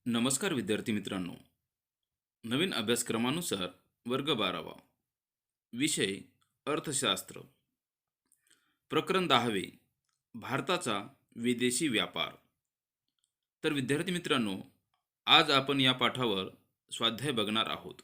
नमस्कार विद्यार्थी मित्रांनो. नवीन अभ्यासक्रमानुसार वर्ग 12वा विषय अर्थशास्त्र, प्रकरण 10वे, भारताचा विदेशी व्यापार. तर विद्यार्थी मित्रांनो, आज आपण या पाठावर स्वाध्याय बघणार आहोत.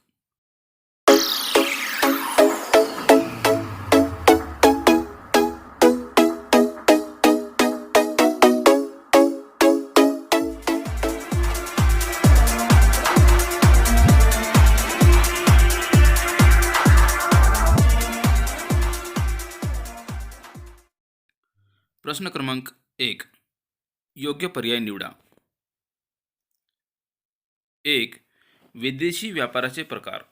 प्रश्न क्रमांक 1, योग्य पर्याय निवडा. 1. विदेशी व्यापाराचे प्रकार.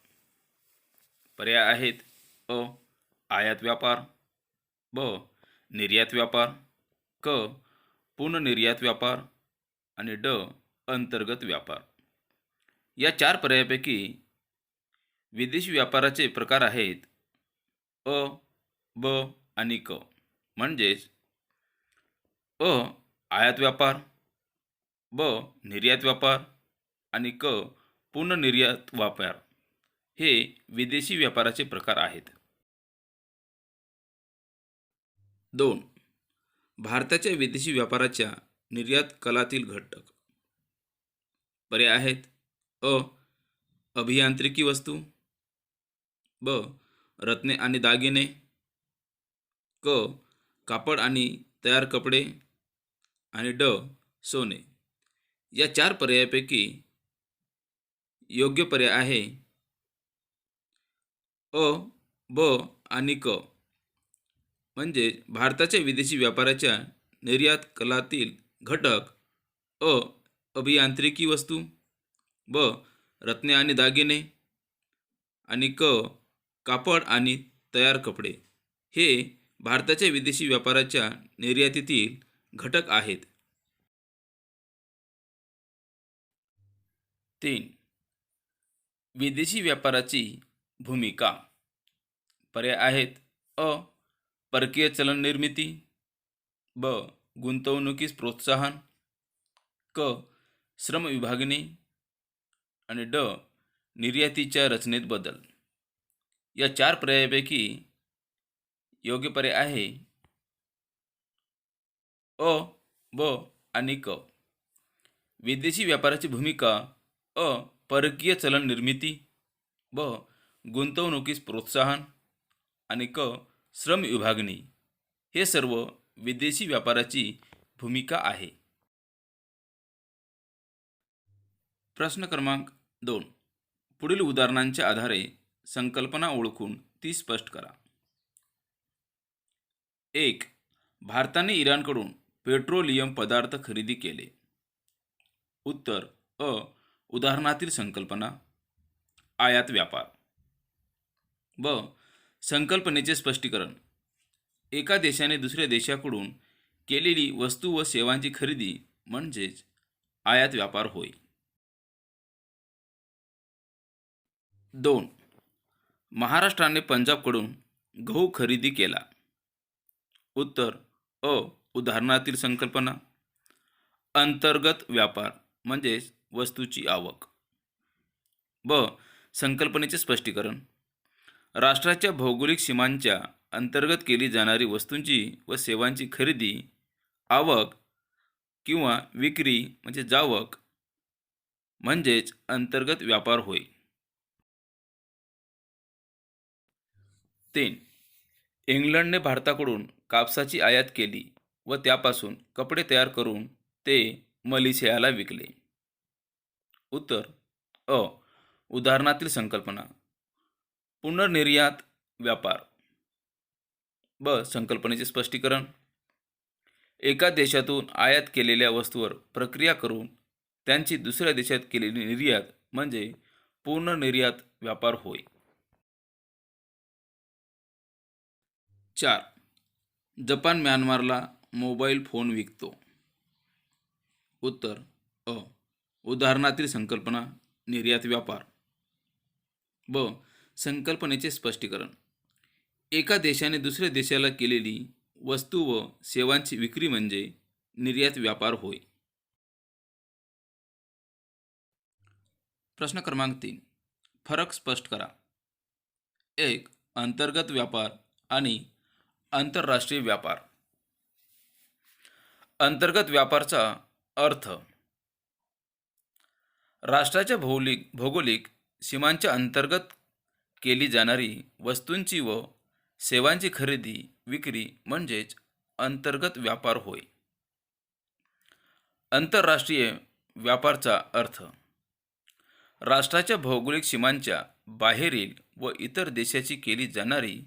पर्याय आहेत: अ. आयात व्यापार, ब. निर्यात व्यापार, क. पुनर्निर्यात व्यापार आणि ड. अंतर्गत व्यापार. या चार पर्यायापैकी विदेशी व्यापाराचे प्रकार आहेत अ, ब आणि क. म्हणजेच अ. आयात व्यापार, ब. निर्यात व्यापार आणि क. पुनर्निर्यात व्यापार हे विदेशी व्यापाराचे प्रकार आहेत. 2. भारताच्या विदेशी व्यापाराच्या निर्यात कलातील घटक. पर्याय आहेत: अ. अभियांत्रिकी वस्तू, ब. रत्ने आणि दागिने, क. कापड आणि तयार कपडे आणि ड. सोने. या चार पर्यायापैकी योग्य पर्याय आहे अ, ब आणि क. म्हणजे भारताच्या विदेशी व्यापाराच्या निर्यात कलातील घटक अ. अभियांत्रिकी वस्तू, ब. रत्ने आणि दागिने आणि क. कापड आणि तयार कपडे हे भारताच्या विदेशी व्यापाराच्या निर्यातीतील घटक आहेत. 3. विदेशी व्यापाराची भूमिका. पर्याय आहेत: अ. परकीय चलन निर्मिती, ब. गुंतवणुकीस प्रोत्साहन, क. श्रम विभागणी आणि ड. निर्यातीच्या रचनेत बदल. या चार पर्यायापैकी योग्य पर्याय आहे अ, ब आणि क. विदेशी व्यापाराची भूमिका अ. परकीय चलन निर्मिती, ब. गुंतवणुकीस प्रोत्साहन आणि क. श्रम विभागणी हे सर्व विदेशी व्यापाराची भूमिका आहे. प्रश्न क्रमांक 2. पुढील उदाहरणांच्या आधारे संकल्पना ओळखून ती स्पष्ट करा. 1. भारताने इराणकडून पेट्रोलियम पदार्थ खरेदी केले. उत्तर: अ. उदाहरणातील संकल्पना. आयात व्यापार. ब. संकल्पनेचे स्पष्टीकरण. एका देशाने दुसऱ्या देशाकडून केलेली वस्तू व सेवांची खरेदी म्हणजेच आयात व्यापार होय. 2. महाराष्ट्राने पंजाबकडून गहू खरेदी केला. उत्तर: अ. उदाहरणातील संकल्पना. अंतर्गत व्यापार म्हणजेच वस्तूची आवक. ब. संकल्पनेचे स्पष्टीकरण. राष्ट्राच्या भौगोलिक सीमांच्या अंतर्गत केली जाणारी वस्तूंची व सेवांची खरेदी, आवक किंवा विक्री म्हणजे जावक म्हणजेच अंतर्गत व्यापार होय. 3. इंग्लंडने भारताकडून कापसाची आयात केली व त्यापासून कपडे तयार करून ते मलेशियाला विकले. उत्तर: अ. उदाहरणातील संकल्पना. पुनर्निर्यात व्यापार. ब. संकल्पनेचे स्पष्टीकरण. एका देशातून आयात केलेल्या वस्तूवर प्रक्रिया करून त्यांची दुसऱ्या देशात केलेली निर्यात म्हणजे पुनर्निर्यात व्यापार होय. 4. जपान म्यानमारला मोबाईल फोन विकतो. उत्तर: अ. उदाहरणातील संकल्पना. निर्यात व्यापार. ब. संकल्पनेचे स्पष्टीकरण. एका देशाने दुसऱ्या देशाला केलेली वस्तू व सेवांची विक्री म्हणजे निर्यात व्यापार होय. प्रश्न क्रमांक 3. फरक स्पष्ट करा. 1. अंतर्गत व्यापार आणि आंतरराष्ट्रीय व्यापार. अंतर्गत व्यापारचा अर्थ राष्ट्राच्या भौगोलिक सीमांच्या अंतर्गत केली जाणारी वस्तूंची व सेवांची खरेदी विक्री म्हणजेच अंतर्गत व्यापार होय. आंतरराष्ट्रीय व्यापारचा अर्थ राष्ट्राच्या भौगोलिक सीमांच्या बाहेरील व इतर देशाची केली जाणारी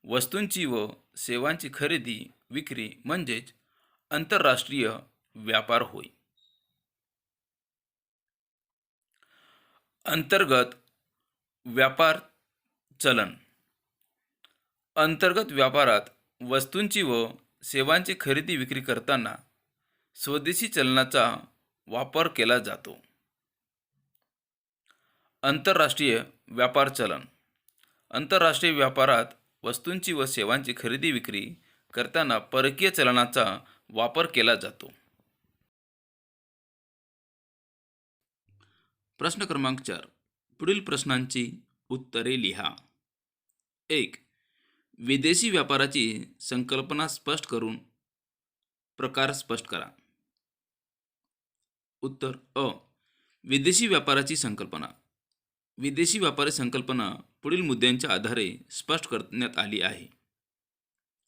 वस्तूंची व सेवांची खरेदी विक्री म्हणजेच आंतरराष्ट्रीय व्यापार होय. अंतर्गत व्यापार चलन. अंतर्गत व्यापारात वस्तूंची व सेवांची खरेदी विक्री करताना स्वदेशी चलनाचा वापर केला जातो. आंतरराष्ट्रीय व्यापार चलन. आंतरराष्ट्रीय व्यापारात वस्तूंची व सेवांची खरेदी विक्री करताना परकीय चलनाचा वापर केला जातो. प्रश्न क्रमांक 4. पुढील प्रश्नांची उत्तरे लिहा. 1. विदेशी व्यापाराची संकल्पना स्पष्ट करून प्रकार स्पष्ट करा. उत्तर अ. विदेशी व्यापाराची संकल्पना. विदेशी व्यापारी संकल्पना पुढील मुद्द्यांच्या आधारे स्पष्ट करण्यात आली आहे.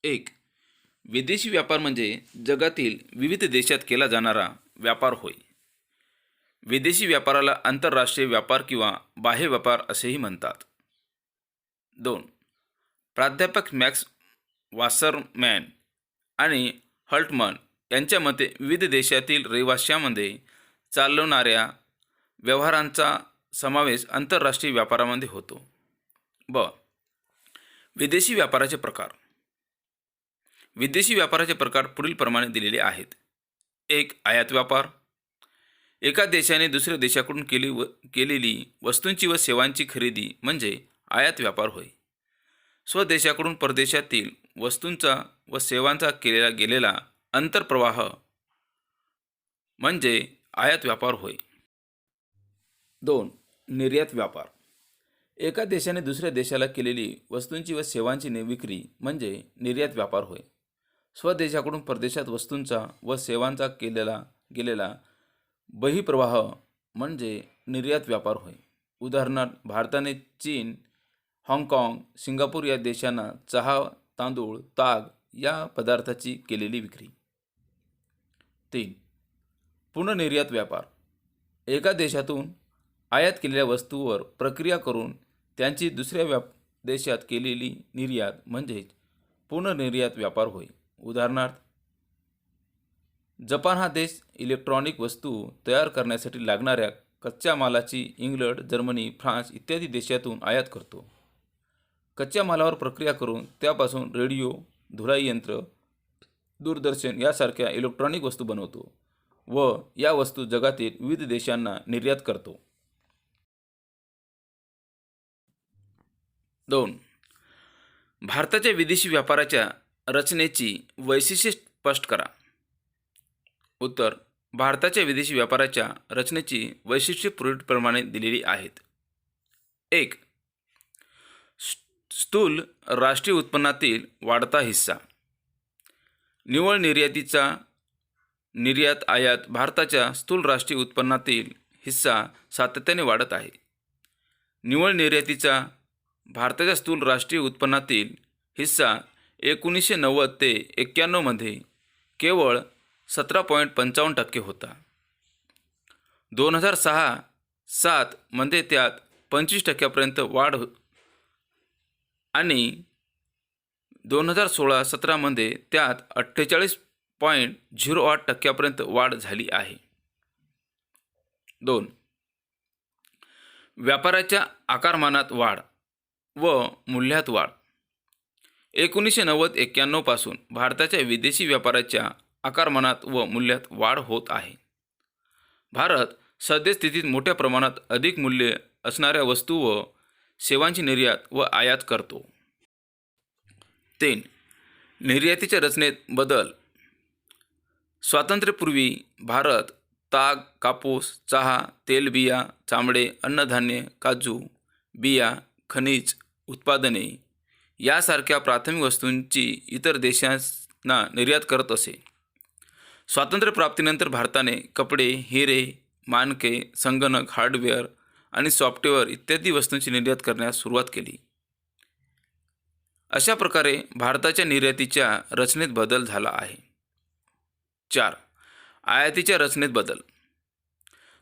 1. विदेशी व्यापार म्हणजे जगातील विविध देशात केला जाणारा व्यापार होय. विदेशी व्यापाराला आंतरराष्ट्रीय व्यापार किंवा बाह्य व्यापार असेही म्हणतात. 2. प्राध्यापक मॅक्स वासरमॅन आणि हल्टमन यांच्या मते विविध देशातील रहिवाशांमध्ये चालवणाऱ्या व्यवहारांचा समावेश आंतरराष्ट्रीय व्यापारामध्ये होतो. ब. विदेशी व्यापाराचे प्रकार. विदेशी व्यापाराचे प्रकार पुढीलप्रमाणे दिलेले आहेत. 1. आयात व्यापार. एका देशाने दुसऱ्या देशाकडून केलेली वस्तूंची व सेवांची खरेदी म्हणजे आयात व्यापार होय. स्वदेशाकडून परदेशातील वस्तूंचा व सेवांचा केला गेलेला आंतरप्रवाह म्हणजे आयात व्यापार होय. 2. निर्यात व्यापार. एका देशाने दुसऱ्या देशाला केलेली वस्तूंची व सेवांची विक्री म्हणजे निर्यात व्यापार होय. स्वदेशाकडून परदेशात वस्तूंचा व सेवांचा केलेला गेलेला बहिप्रवाह म्हणजे निर्यात व्यापार होय. उदाहरणार्थ भारताने चीन, हाँगकाँग, सिंगापूर या देशांना चहा, तांदूळ, ताग या पदार्थाची केलेली विक्री. 3. पुनर्निर्यात व्यापार. एका देशातून आयात केलेल्या वस्तूवर प्रक्रिया करून त्यांची दुसऱ्या देशात केलेली निर्यात म्हणजेच पुनर्निर्यात व्यापार होय. उदाहरणार्थ जपान हा देश इलेक्ट्रॉनिक वस्तू तयार करण्यासाठी लागणाऱ्या कच्च्या मालाची इंग्लंड, जर्मनी, फ्रान्स इत्यादी देशातून आयात करतो. कच्च्या मालावर प्रक्रिया करून त्यापासून रेडिओ, धुलाई यंत्र, दूरदर्शन यासारख्या इलेक्ट्रॉनिक वस्तू बनवतो व या वस्तू जगातील विविध देशांना निर्यात करतो. 2. भारताच्या विदेशी व्यापाराच्या रचनेची वैशिष्ट्ये स्पष्ट करा. उत्तर. भारताच्या विदेशी व्यापाराच्या रचनेची वैशिष्ट्ये पुढीलप्रमाणे दिलेली आहेत. 1. स्थूल राष्ट्रीय उत्पन्नातील वाढता हिस्सा. निव्वळ निर्यात आयात भारताच्या स्थूल राष्ट्रीय उत्पन्नातील हिस्सा सातत्याने वाढत आहे. निव्वळ निर्यातीचा भारताच्या स्थूल राष्ट्रीय उत्पन्नातील हिस्सा 1990 ते 91 मध्ये केवळ 17.55% होता. 2006-07 मध्ये त्यात 25% वाढ आणि 2016-17 मध्ये त्यात 48.08% वाढ झाली आहे. 2. व्यापाराच्या आकारमानात वाढ व मूल्यात वाढ. 1990-91 पासून भारताच्या विदेशी व्यापाराच्या आकारमानात व मूल्यात वाढ होत आहे. भारत सद्यस्थितीत मोठ्या प्रमाणात अधिक मूल्य असणाऱ्या वस्तू व सेवांची निर्यात व आयात करतो. 3. निर्यातीच्या रचनेत बदल. स्वातंत्र्यापूर्वी भारत ताग, कापूस, चहा, तेलबिया, चामडे, अन्नधान्य, काजू, बिया, खनिज उत्पादने यासारख्या प्राथमिक वस्तूंची इतर देशांना निर्यात करत असे. स्वातंत्र्यप्राप्तीनंतर भारताने कपडे, हिरे, मानके, संगणक, हार्डवेअर आणि सॉफ्टवेअर इत्यादी वस्तूंची निर्यात करण्यास सुरुवात केली. अशा प्रकारे भारताच्या निर्यातीच्या रचनेत बदल झाला आहे. 4. आयातीच्या रचनेत बदल.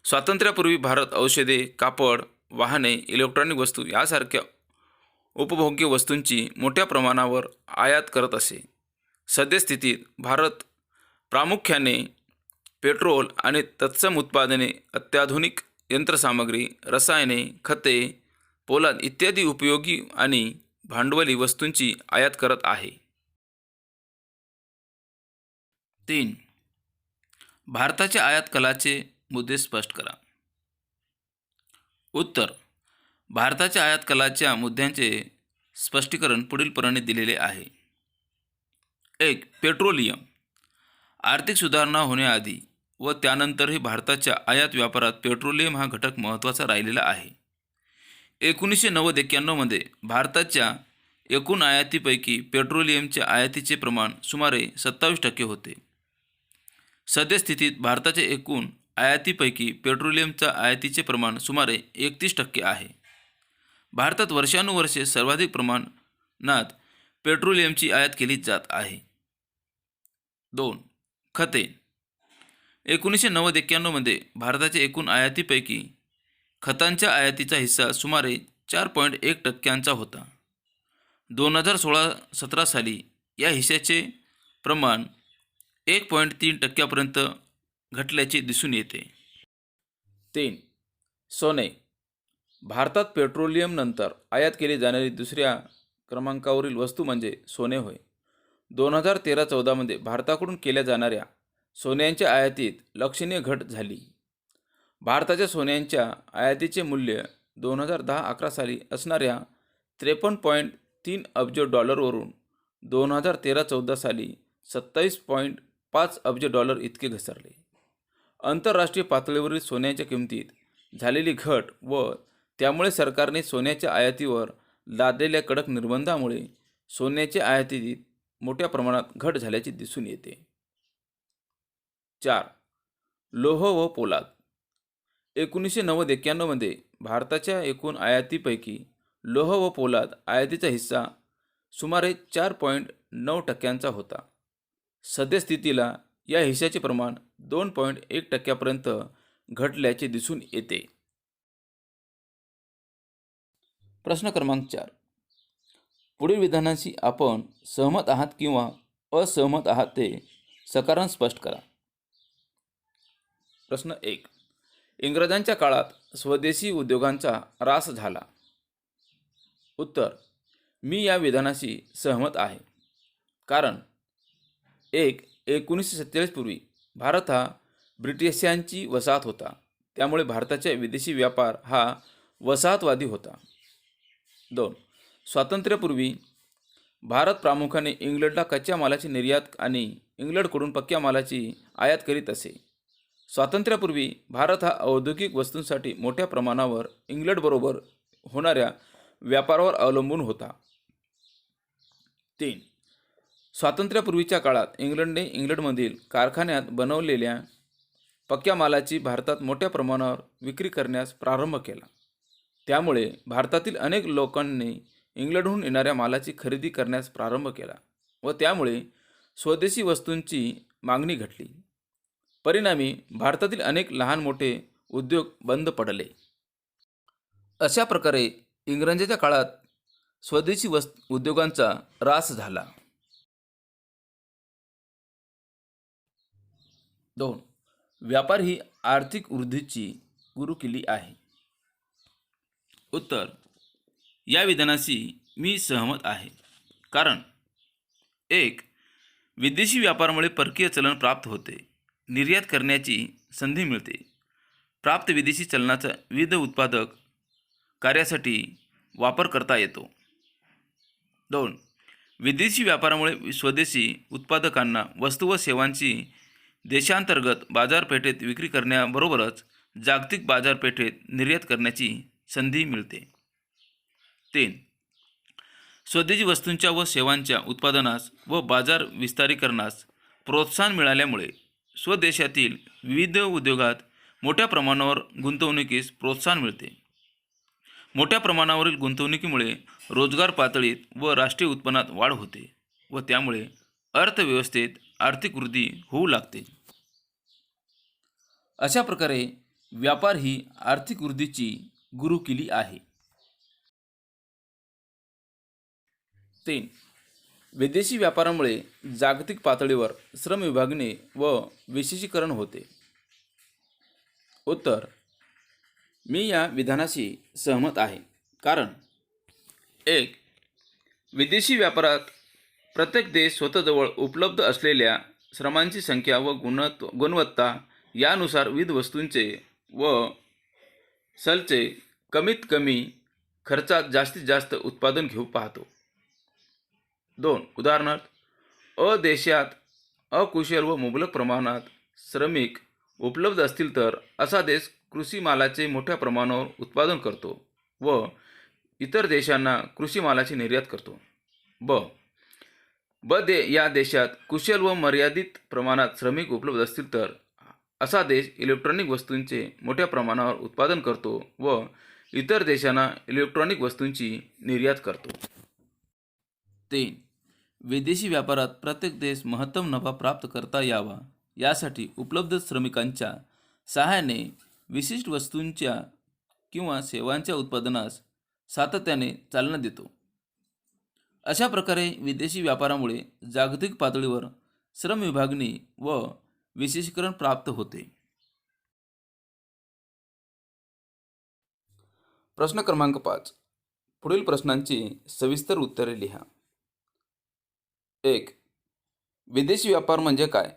स्वातंत्र्यापूर्वी भारत औषधे, कापड, वाहने, इलेक्ट्रॉनिक वस्तू यासारख्या उपभोग्य वस्तूंची मोठ्या प्रमाणावर आयात करत असे. सद्यस्थितीत भारत प्रामुख्याने पेट्रोल आणि तत्सम उत्पादने, अत्याधुनिक यंत्रसामग्री, रसायने, खते, पोलाद इत्यादी उपयोगी आणि भांडवली वस्तूंची आयात करत आहे. 3. भारताच्या आयात कलाचे मुद्दे स्पष्ट करा. उत्तर. भारताच्या आयात कलाच्या मुद्द्यांचे स्पष्टीकरण पुढीलप्रमाणे दिलेले आहे. 1. पेट्रोलियम. आर्थिक सुधारणा होण्याआधी व त्यानंतरही भारताच्या आयात व्यापारात पेट्रोलियम हा घटक महत्त्वाचा राहिलेला आहे. 1990-91 मध्ये भारताच्या एकूण आयातीपैकी पेट्रोलियमच्या आयातीचे प्रमाण सुमारे 27% होते. सद्यस्थितीत भारताच्या एकूण आयातीपैकी पेट्रोलियमच्या आयातीचे प्रमाण सुमारे 31% आहे. भारतात वर्षानुवर्षे सर्वाधिक प्रमाणात पेट्रोलियमची आयात केली जात आहे. 2. खते. 1990-91 मध्ये भारताच्या एकूण आयातीपैकी खतांच्या आयातीचा हिस्सा सुमारे 4.1% होता. 2016-17 साली या हिस्साचे प्रमाण 1.3% घटल्याचे दिसून येते. 3. सोने. भारतात पेट्रोलियमनंतर आयात केली जाणारी दुसऱ्या क्रमांकावरील वस्तू म्हणजे सोने होय. 2013-14 मध्ये भारताकडून केल्या जाणाऱ्या सोन्याच्या आयातीत लक्षणीय घट झाली. भारताच्या सोन्याच्या आयातीचे मूल्य 2010-11 साली असणाऱ्या 53.3 अब्ज डॉलरवरून 2013-14 साली 27.5 अब्ज डॉलर इतके घसरले. आंतरराष्ट्रीय पातळीवरील सोन्याच्या किमतीत झालेली घट व त्यामुळे सरकारने सोन्याच्या आयातीवर लादलेल्या कडक निर्बंधामुळे सोन्याच्या आयातीत मोठ्या प्रमाणात घट झाल्याचे दिसून येते. 4. लोह व पोलाद. 1990-91 मध्ये भारताच्या एकूण आयातीपैकी लोह व पोलाद आयातीचा हिस्सा सुमारे 4.9% होता. सद्यस्थितीला या हिस्साचे प्रमाण 2.1% घटल्याचे दिसून येते. प्रश्न क्रमांक 4. पुढील विधानांशी आपण सहमत आहात किंवा असहमत आहात ते सकारान स्पष्ट करा. प्रश्न 1. इंग्रजांच्या काळात स्वदेशी उद्योगांचा ऱ्हास झाला. उत्तर. मी या विधानाशी सहमत आहे. कारण 1. 1947 पूर्वी भारत हा ब्रिटिशांची वसाहत होता. त्यामुळे भारताचा विदेशी व्यापार हा वसाहतवादी होता. 2. स्वातंत्र्यापूर्वी भारत प्रामुख्याने इंग्लंडला कच्च्या मालाची निर्यात आणि इंग्लंडकडून पक्क्या मालाची आयात करीत असे. स्वातंत्र्यापूर्वी भारत हा औद्योगिक वस्तूंसाठी मोठ्या प्रमाणावर इंग्लंडबरोबर होणाऱ्या व्यापारावर अवलंबून होता. 3. स्वातंत्र्यापूर्वीच्या काळात इंग्लंडने इंग्लंडमधील कारखान्यात बनवलेल्या पक्क्या मालाची भारतात मोठ्या प्रमाणावर विक्री करण्यास प्रारंभ केला. त्यामुळे भारतातील अनेक लोकांनी इंग्लंडहून येणाऱ्या मालाची खरेदी करण्यास प्रारंभ केला व त्यामुळे स्वदेशी वस्तूंची मागणी घटली. परिणामी भारतातील अनेक लहान मोठे उद्योग बंद पडले. अशा प्रकारे इंग्रजांच्या काळात स्वदेशी उद्योगांचा ऱ्हास झाला. 2. व्यापार ही आर्थिक वृद्धीची गुरुकिल्ली आहे. उत्तर. या विधानाशी मी सहमत आहे. कारण 1. विदेशी व्यापारामुळे परकीय चलन प्राप्त होते. निर्यात करण्याची संधी मिळते. प्राप्त विदेशी चलनाचा विविध उत्पादक कार्यासाठी वापर करता येतो. 2. विदेशी व्यापारामुळे स्वदेशी उत्पादकांना वस्तू व सेवांची देशांतर्गत बाजारपेठेत विक्री करण्याबरोबरच जागतिक बाजारपेठेत निर्यात करण्याची संधी मिळते. 3. स्वदेशी वस्तूंच्या व सेवांच्या उत्पादनास व बाजार विस्तारीकरणास प्रोत्साहन मिळाल्यामुळे स्वदेशातील विविध उद्योगात मोठ्या प्रमाणावर गुंतवणुकीस प्रोत्साहन मिळते. मोठ्या प्रमाणावरील गुंतवणुकीमुळे रोजगार पातळीत व राष्ट्रीय उत्पन्नात वाढ होते व त्यामुळे अर्थव्यवस्थेत आर्थिक वृद्धी होऊ लागते. अशा प्रकारे व्यापार ही आर्थिक वृद्धीची गुरुकिल्ली आहे. 3. विदेशी व्यापारामुळे जागतिक पातळीवर श्रम विभागणी व विशेषीकरण होते. उत्तर: मी या विधानाशी सहमत आहे. कारण 1. विदेशी व्यापारात प्रत्येक देश स्वतःजवळ उपलब्ध असलेल्या श्रमांची संख्या व गुणवत्ता यानुसार विविध वस्तूंचे व सलचे कमीत कमी खर्चात जास्तीत जास्त उत्पादन घेऊ पाहतो. 2. उदाहरणार्थ, देशात अकुशल व मुबलक प्रमाणात श्रमिक उपलब्ध असतील तर असा देश कृषी मालाचे मोठ्या प्रमाणावर उत्पादन करतो व इतर देशांना कृषी मालाची निर्यात करतो. या देशात कुशल व मर्यादित प्रमाणात श्रमिक उपलब्ध असतील तर असा देश इलेक्ट्रॉनिक वस्तूंचे मोठ्या प्रमाणावर उत्पादन करतो व इतर देशांना इलेक्ट्रॉनिक वस्तूंची निर्यात करतो. 3. विदेशी व्यापारात प्रत्येक देश महत्तम नफा प्राप्त करता यावा यासाठी उपलब्ध श्रमिकांच्या सहाय्याने विशिष्ट वस्तूंच्या किंवा सेवांच्या उत्पादनास सातत्याने चालना देतो. अशा प्रकारे विदेशी व्यापारामुळे जागतिक पातळीवर श्रम विभागणी व विशेषीकरण प्राप्त होते. प्रश्न क्रमांक 5. पुढील प्रश्नांची सविस्तर उत्तरे लिहा. 1. विदेशी व्यापार म्हणजे काय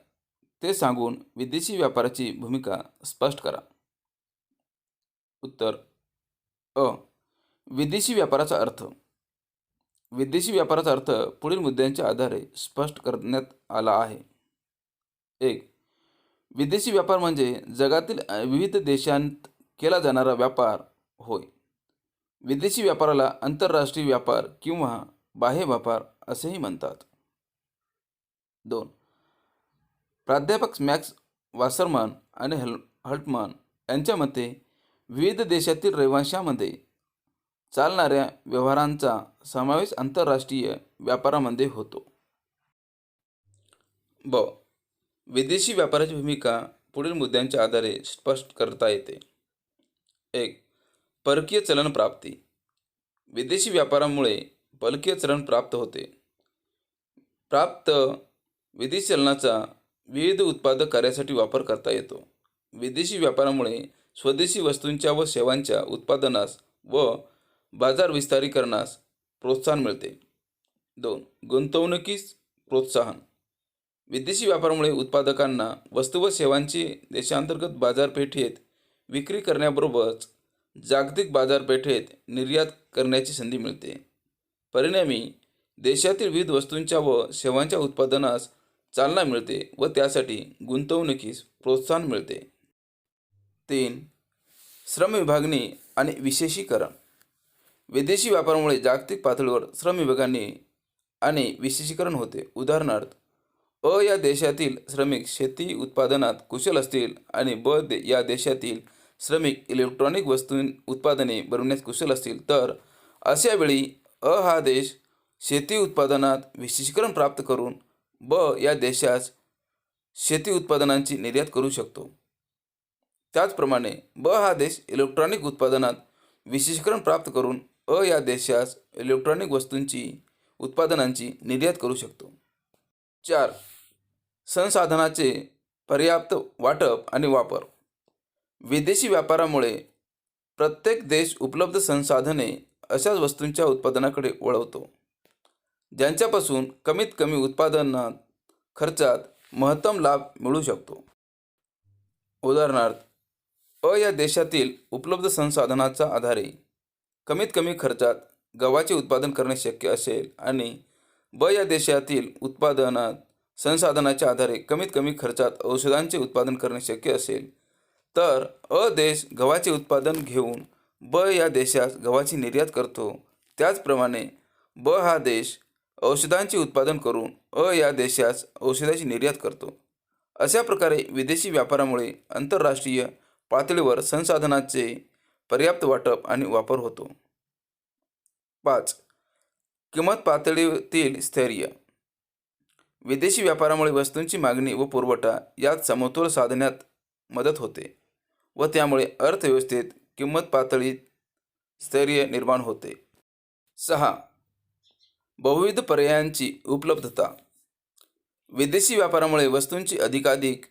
ते सांगून विदेशी व्यापाराची भूमिका स्पष्ट करा. उत्तर: विदेशी व्यापाराचा अर्थ. विदेशी व्यापाराचा अर्थ पुढील मुद्द्यांच्या आधारे स्पष्ट करण्यात आला आहे. 1. विदेशी व्यापार म्हणजे जगातील विविध देशांत केला जाणारा व्यापार होय. विदेशी व्यापाराला आंतरराष्ट्रीय व्यापार किंवा बाह्य व्यापार असेही म्हणतात. 2. प्राध्यापक मॅक्स वासरमन आणि हल्टमन यांच्या मते विविध देशातील रहिवाशांमध्ये चालणाऱ्या व्यवहारांचा समावेश आंतरराष्ट्रीय व्यापारामध्ये होतो. विदेशी व्यापाराची भूमिका पुढील मुद्द्यांच्या आधारे स्पष्ट करता येते. 1. परकीय चलन प्राप्ती. विदेशी व्यापारामुळे परकीय चलन प्राप्त होते. प्राप्त विदेशी चलनाचा विविध उत्पादक कार्यासाठी वापर करता येतो. विदेशी व्यापारामुळे स्वदेशी वस्तूंच्या व सेवांच्या उत्पादनास व बाजार विस्तारीकरणास प्रोत्साहन मिळते. 2. गुंतवणुकीस प्रोत्साहन. विदेशी व्यापारामुळे उत्पादकांना वस्तू व सेवांची देशांतर्गत बाजारपेठेत विक्री करण्याबरोबरच जागतिक बाजारपेठेत निर्यात करण्याची संधी मिळते. परिणामी देशातील विविध वस्तूंच्या व सेवांच्या उत्पादनास चालना मिळते व त्यासाठी गुंतवणुकीस प्रोत्साहन मिळते. 3. श्रम विभागणी आणि विशेषीकरण. विदेशी व्यापारामुळे जागतिक पातळीवर श्रम विभागणी आणि विशेषीकरण होते. उदाहरणार्थ, या देशातील श्रमिक शेती उत्पादनात कुशल असतील आणि या देशातील श्रमिक इलेक्ट्रॉनिक वस्तू उत्पादने बनवण्यास कुशल असतील तर अशा वेळी हा देश शेती उत्पादनात विशेषीकरण प्राप्त करून या देशास शेती उत्पादनांची निर्यात करू शकतो. त्याचप्रमाणे हा देश इलेक्ट्रॉनिक उत्पादनात विशेषीकरण प्राप्त करून या देशास इलेक्ट्रॉनिक वस्तूंची उत्पादनांची निर्यात करू शकतो. 4. संसाधनाचे पर्याप्त वाटप आणि वापर. विदेशी व्यापारामुळे प्रत्येक देश उपलब्ध संसाधने अशाच वस्तूंच्या उत्पादनाकडे वळवतो ज्यांच्यापासून कमीत कमी उत्पादनात खर्चात महत्तम लाभ मिळू शकतो. उदाहरणार्थ, या देशातील उपलब्ध संसाधनाच्या आधारे कमीत कमी खर्चात गव्हाचे उत्पादन करणे शक्य असेल आणि या देशातील उत्पादनात संसाधनाच्या आधारे कमीत कमी खर्चात औषधांचे उत्पादन करणे शक्य असेल तर अ देश गव्हाचे उत्पादन घेऊन ब या देशास गव्हाची निर्यात करतो. त्याचप्रमाणे ब हा देश औषधांचे उत्पादन करून अ या देशास औषधाची निर्यात करतो. अशा प्रकारे विदेशी व्यापारामुळे आंतरराष्ट्रीय पातळीवर संसाधनांचे पर्याप्त वाटप आणि वापर होतो. 5. किंमत पातळीतील स्थैर्य. विदेशी व्यापारामुळे वस्तूंची मागणी व पुरवठा यात समतोल साधण्यात मदत होते व त्यामुळे अर्थव्यवस्थेत किंमत पातळीत स्थैर्य निर्माण होते. 6. बहुविध पर्यायांची उपलब्धता. विदेशी व्यापारामुळे वस्तूंची अधिकाधिक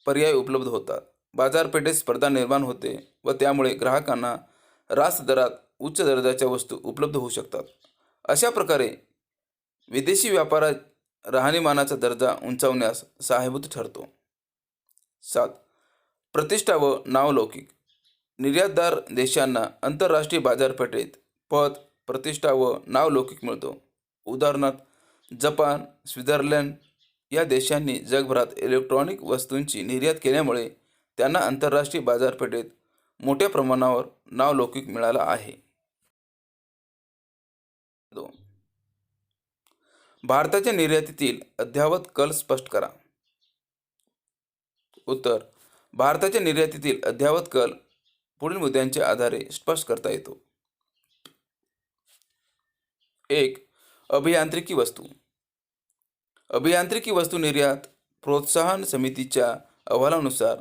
पर्याय उपलब्ध होतात. बाजारपेठेत स्पर्धा निर्माण होते व त्यामुळे ग्राहकांना रास्त दरात उच्च दर्जाच्या वस्तू उपलब्ध होऊ शकतात. अशा प्रकारे विदेशी व्यापारात राहणीमानाचा दर्जा उंचावण्यास सहाय्यभूत ठरतो. 7. प्रतिष्ठा व नावलौकिक. निर्यातदार देशांना आंतरराष्ट्रीय बाजारपेठेत पत, प्रतिष्ठा व नावलौकिक मिळतो. उदाहरणार्थ जपान, स्वित्झर्लंड या देशांनी जगभरात इलेक्ट्रॉनिक वस्तूंची निर्यात केल्यामुळे त्यांना आंतरराष्ट्रीय बाजारपेठेत मोठ्या प्रमाणावर नावलौकिक मिळाला आहे. 2. भारताच्या निर्यातीतील अद्ययावत कल स्पष्ट करा. उत्तर: भारताच्या निर्यातीतील अद्ययावत कल पुढील मुद्द्यांच्या आधारे स्पष्ट करता येतो. 1. अभियांत्रिकी वस्तू. अभियांत्रिकी वस्तू निर्यात प्रोत्साहन समितीच्या अहवालानुसार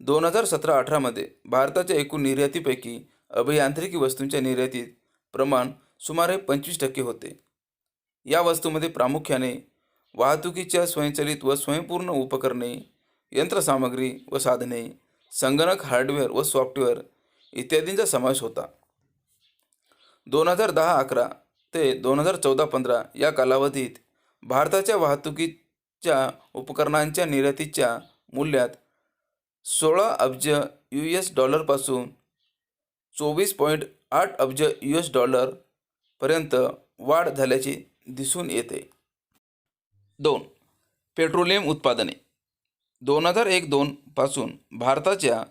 2017-18 मध्ये भारताच्या एकूण निर्यातीपैकी अभियांत्रिकी वस्तूंच्या निर्यातीत प्रमाण सुमारे 25% होते. या वस्तूंमध्ये प्रामुख्याने वाहतुकीच्या स्वयंचलित व स्वयंपूर्ण उपकरणे, यंत्रसामग्री व साधने, संगणक हार्डवेअर व सॉफ्टवेअर इत्यादींचा समावेश होता. 2010-11 ते 2014-15 या कालावधीत भारताच्या वाहतुकीच्या उपकरणांच्या निर्यातीच्या मूल्यात 16 अब्ज US डॉलरपासून 24.8 अब्ज US डॉलर पर्यंत वाढ झाल्याचे दिसून येते. 2. पेट्रोलियम उत्पादने. 2001-2 पासून भारताच्या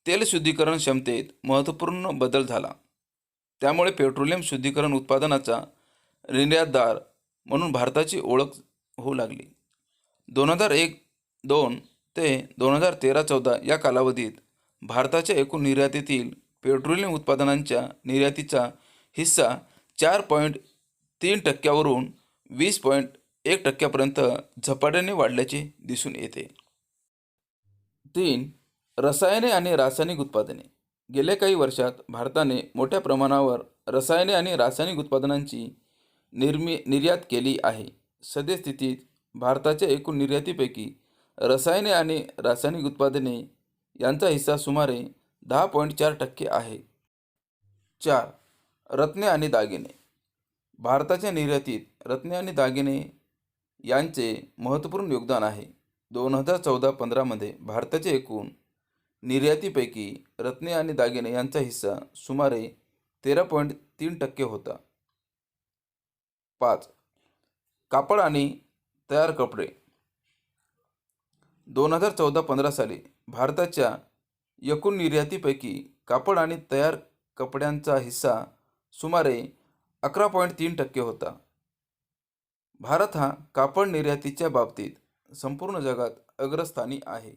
तेल शुद्धीकरण क्षमतेत महत्त्वपूर्ण बदल झाला. त्यामुळे पेट्रोलियम शुद्धीकरण उत्पादनाचा निर्यातदार म्हणून भारताची ओळख होऊ लागली. 2001-2 ते 2013-14 या कालावधीत भारताच्या एकूण निर्यातीतील पेट्रोलियम उत्पादनांच्या निर्यातीचा हिस्सा 4.3% वरून 20.1% झपाट्याने वाढल्याचे दिसून येते. 3. रसायने आणि रासायनिक उत्पादने. गेल्या काही वर्षात भारताने मोठ्या प्रमाणावर रसायने आणि रासायनिक उत्पादनांची निर्यात केली आहे. सद्यस्थितीत भारताच्या एकूण निर्यातीपैकी रसायने आणि रासायनिक उत्पादने यांचा हिस्सा सुमारे 10.4% आहे. 4. रत्ने आणि दागिने. भारताच्या निर्यातीत रत्ने आणि दागिने यांचे महत्त्वपूर्ण योगदान आहे. 2014-15 मध्ये भारताच्या एकूण निर्यातीपैकी रत्ने आणि दागिने यांचा हिस्सा सुमारे 13.3% होता. 5. कापड आणि तयार कपडे. 2014-15 साली भारताच्या एकूण निर्यातीपैकी कापड आणि तयार कपड्यांचा हिस्सा सुमारे 11.3% होता. भारत हा कापड निर्यातीच्या बाबतीत संपूर्ण जगात अग्रस्थानी आहे.